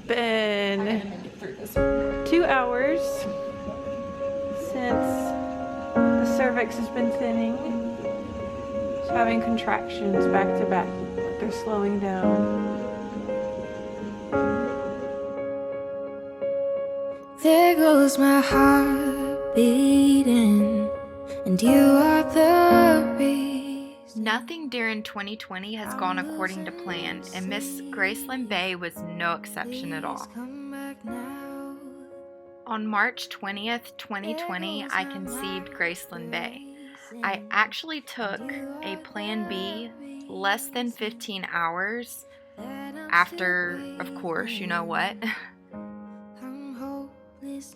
been 2 hours since the cervix has been thinning. She's having contractions back to back, but they're slowing down. There goes my heart beating, and you are the reason. Nothing during 2020 has gone according to plan, and Miss Graclyn Bay was no exception at all. On March 20th, 2020, I conceived Graclyn Bay. I actually took a Plan B less than 15 hours after, of course, you know what.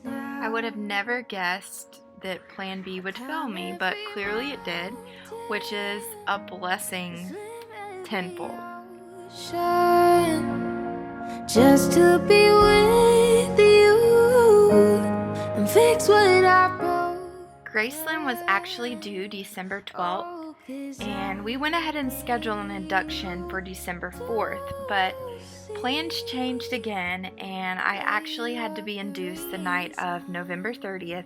I would have never guessed that Plan B would fail me, but clearly it did, which is a blessing tenfold. Just to be with you and fix what I broke. Graclyn was actually due December 12th, and we went ahead and scheduled an induction for December 4th, but plans changed again, and I actually had to be induced the night of November 30th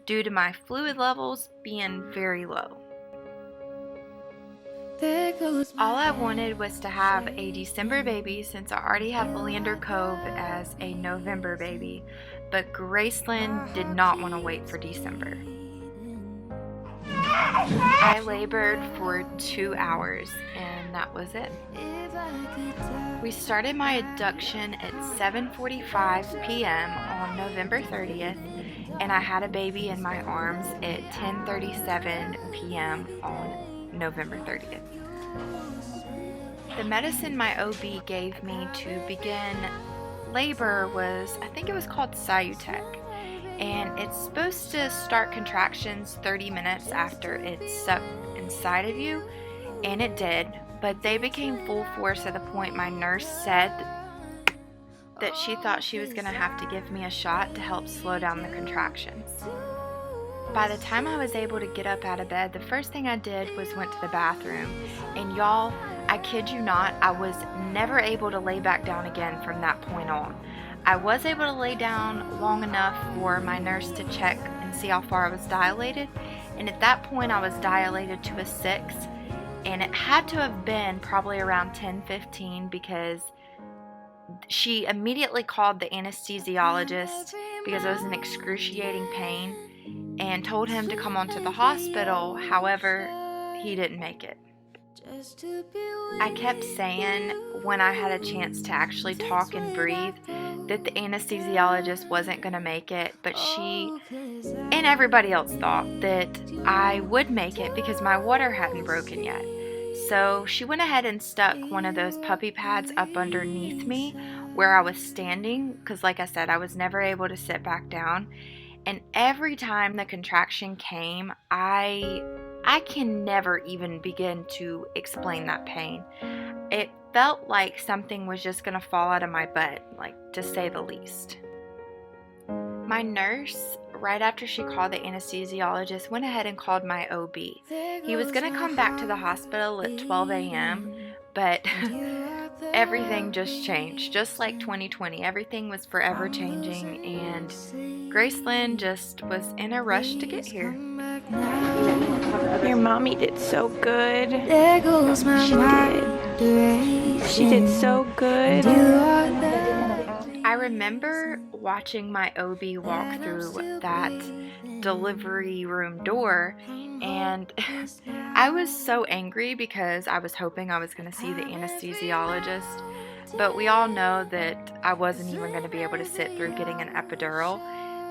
due to my fluid levels being very low. All I wanted was to have a December baby since I already have Leander Cove as a November baby, but Graclyn did not want to wait for December. I labored for 2 hours, and that was it. We started my induction at 7:45 p.m. on November 30th, and I had a baby in my arms at 10:37 p.m. on November 30th. The medicine my OB gave me to begin labor was, I think it was called Cyutec, and it's supposed to start contractions 30 minutes after it's sucked inside of you, and it did, but they became full force at the point my nurse said that she thought she was going to have to give me a shot to help slow down the contractions. By the time I was able to get up out of bed, the first thing I did was went to the bathroom, and y'all, I kid you not, I was never able to lay back down again from that point on. I was able to lay down long enough for my nurse to check and see how far I was dilated, and at that point I was dilated to a 6, and it had to have been probably around 10:15 because she immediately called the anesthesiologist because I was in excruciating pain and told him to come on to the hospital. However, he didn't make it. I kept saying when I had a chance to actually talk and breathe that the anesthesiologist wasn't going to make it, but she and everybody else thought that I would make it because my water hadn't broken yet. So she went ahead and stuck one of those puppy pads up underneath me where I was standing, because like I said, I was never able to sit back down. And every time the contraction came, I can never even begin to explain that pain. It felt like something was just going to fall out of my butt, like, to say the least. My nurse, right after she called the anesthesiologist, went ahead and called my OB. He was going to come back to the hospital at 12 a.m., but everything just changed. Just like 2020, everything was forever changing, and Graclyn just was in a rush to get here. Your mommy did so good. There goes my She did so good. I remember watching my OB walk through that delivery room door, and I was so angry because I was hoping I was going to see the anesthesiologist, but we all know that I wasn't even going to be able to sit through getting an epidural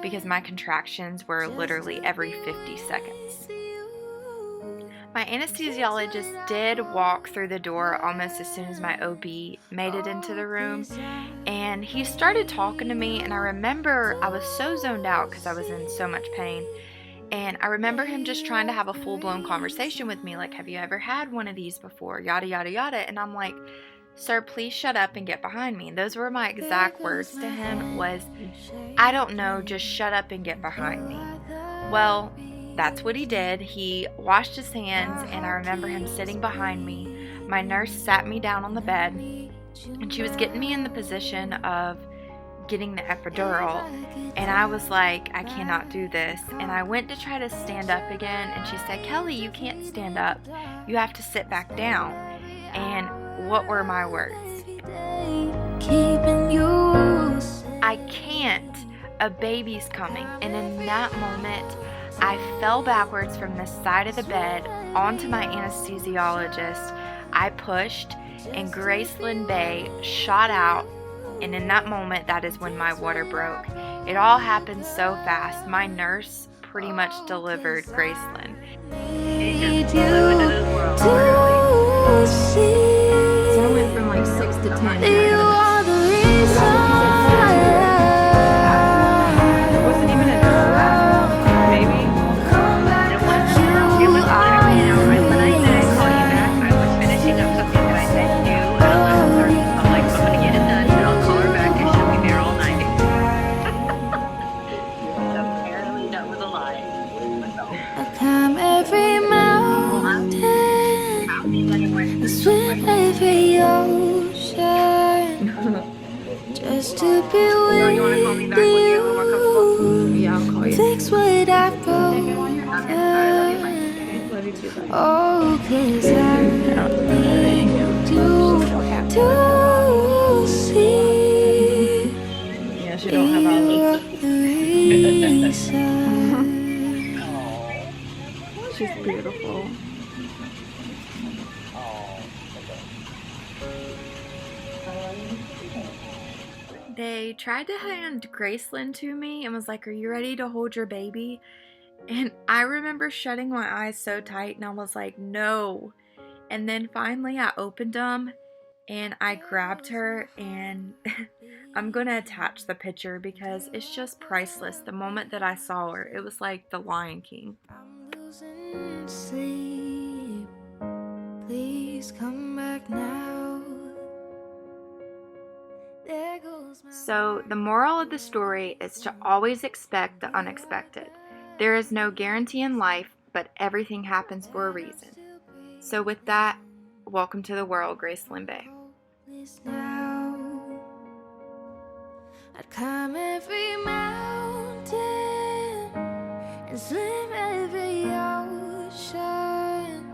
because my contractions were literally every 50 seconds. My anesthesiologist did walk through the door almost as soon as my OB made it into the room, and he started talking to me, and I remember I was so zoned out because I was in so much pain, and I remember him just trying to have a full-blown conversation with me, like, have you ever had one of these before, yada yada yada, and I'm like, sir, please shut up and get behind me. And those were my exact words to him was, I don't know, just shut up and get behind me. Well, that's what he did. He washed his hands, and I remember him sitting behind me. My nurse sat me down on the bed, and she was getting me in the position of getting the epidural, and I was like, I cannot do this. And I went to try to stand up again, and she said, Kelley, you can't stand up. You have to sit back down. And what were my words? I can't. A baby's coming. And in that moment, I fell backwards from the side of the bed onto my anesthesiologist. I pushed, and Graclyn Bay shot out. And in that moment, that is when my water broke. It all happened so fast. My nurse pretty much delivered Graclyn. So I went from like 6 to 10. It wasn't even a maybe. It was literally, you know, right when I said I'd call you back, I was finishing up something that I sent you at 11:30. I'm like, I'm gonna get it done, and I'll call her back, and she'll be there all night. Apparently, that was a lie. I climb every mountain, I swim every ocean, just to be You wanna call me with back when you're more comfortable? you. Yeah, I'll call you. Fix what I broke. Love you too, bye. Oh, 'cause I need you to see Yeah, she don't have all you're those. the reason. She's beautiful. They tried to hand Graclyn to me and was like, are you ready to hold your baby? And I remember shutting my eyes so tight, and I was like, no. And then finally I opened them and I grabbed her, and I'm gonna attach the picture because it's just priceless. The moment that I saw her, it was like the Lion King. I'm losing sleep. Please come back now. There goes my So the moral of the story is to always expect the unexpected. There is no guarantee in life, but everything happens for a reason. So with that, welcome to the world, Graclyn Bay. hopeless now. I'd climb every mountain and swim every ocean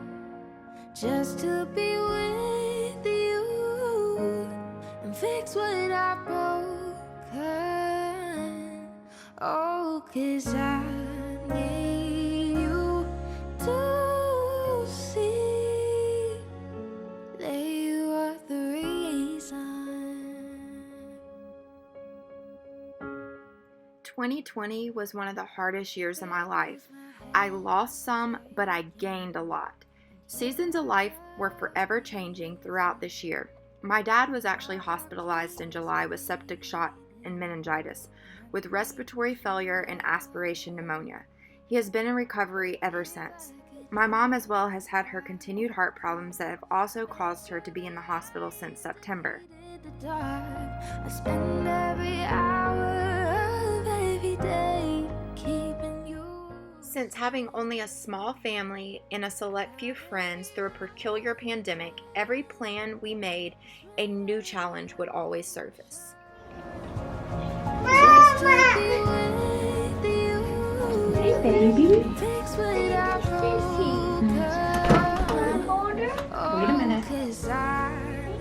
just to be with you and fix what I broken. Oh, 'cause I need you to see that you are the reason. 2020 was one of the hardest years of my life. I lost some, but I gained a lot. Seasons of life were forever changing throughout this year. My dad was actually hospitalized in July with septic shock and meningitis, with respiratory failure and aspiration pneumonia. He has been in recovery ever since. My mom as well has had her continued heart problems that have also caused her to be in the hospital since September. The dark, I spend every hour of every day keeping you. Since having only a small family and a select few friends through a peculiar pandemic, every plan we made, a new challenge would always surface. Just to be with you. Hey, baby. Fix what I broken. Wait a minute. 'Cause I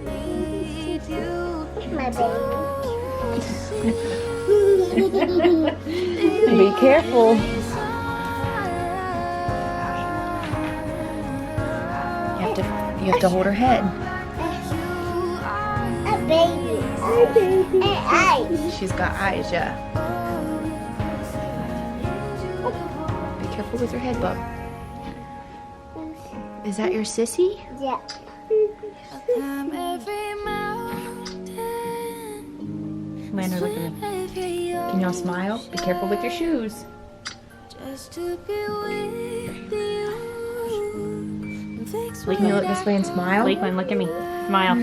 need you My to see. Be careful. You have to hold her head. A baby. And eyes. She's got eyes, yeah. Be careful with her head, bub. Is that your sissy? Yeah. Climb every mountain. Lander, look at me. Can y'all smile? Be careful with your shoes. Just to be with you. And fix what Can you look this way and smile? Lakeland, look at me. Smile.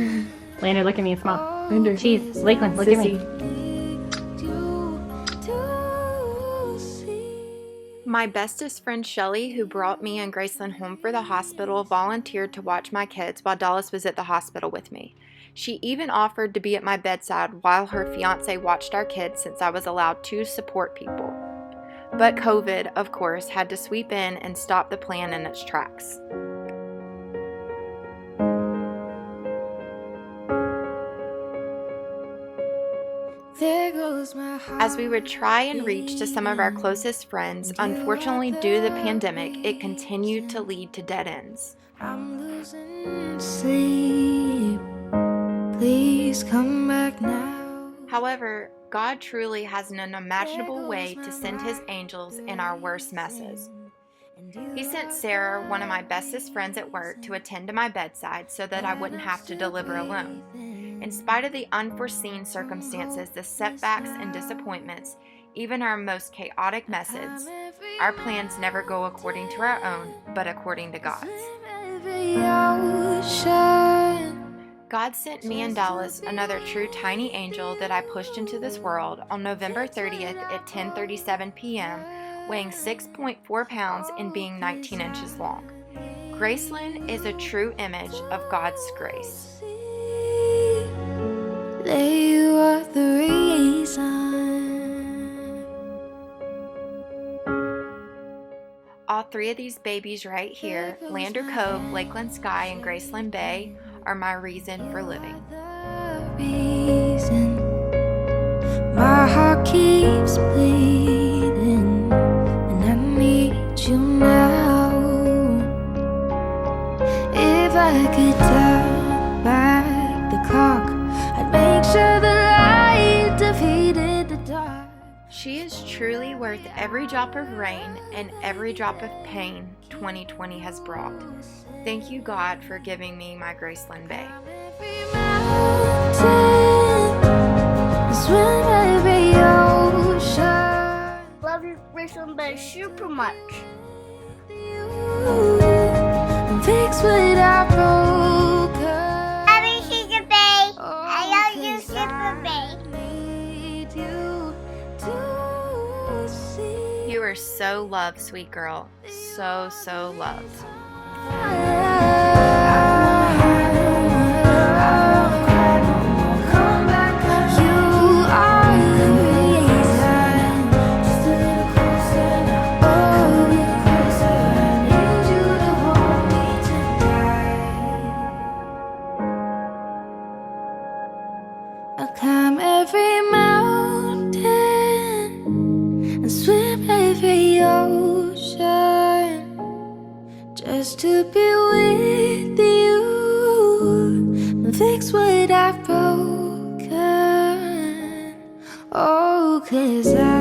Lander, look at me and smile. Lander. Cheese. Lakeland, look at me. My bestest friend Shelly, who brought me and Graclyn home for the hospital, volunteered to watch my kids while Dallas was at the hospital with me. She even offered to be at my bedside while her fiance watched our kids since I was allowed to support people. But COVID, of course, had to sweep in and stop the plan in its tracks. There goes my heart. As we would try and reach to some of our closest friends, unfortunately, due to the pandemic, it continued to lead to dead ends. I'm losing sleep. Please come back now. However, God truly has an unimaginable way to send His angels in our worst messes. He sent Sarah, one of my bestest friends at work, to attend to my bedside so that I wouldn't have to deliver alone. In spite of the unforeseen circumstances, the setbacks and disappointments, even our most chaotic messes, our plans never go according to our own, but according to God's. God sent me and Dallas another true tiny angel that I pushed into this world on November 30th at 10:37 p.m., weighing 6.4 pounds and being 19 inches long. Graclyn is a true image of God's grace. You are the reason. All three of these babies right here, Lander Cove, Lakeland Sky, and Graclyn Bay, are my reason for living. My heart keeps bleeding, and I need you now. If I could turn back the clock, I'd make sure the light defeated the dark. She is truly worth every drop of rain and every drop of pain 2020 has brought. Thank you, God, for giving me my Graclyn Bay. Love you, Graclyn Bay, super much. Fix what I broke. Love you, Super Bay. I love you, Super Bay. You are so loved, sweet girl. So, so loved. I'll climb every mountain and swim every ocean just to be with you and fix what I've broken. Oh, 'cause I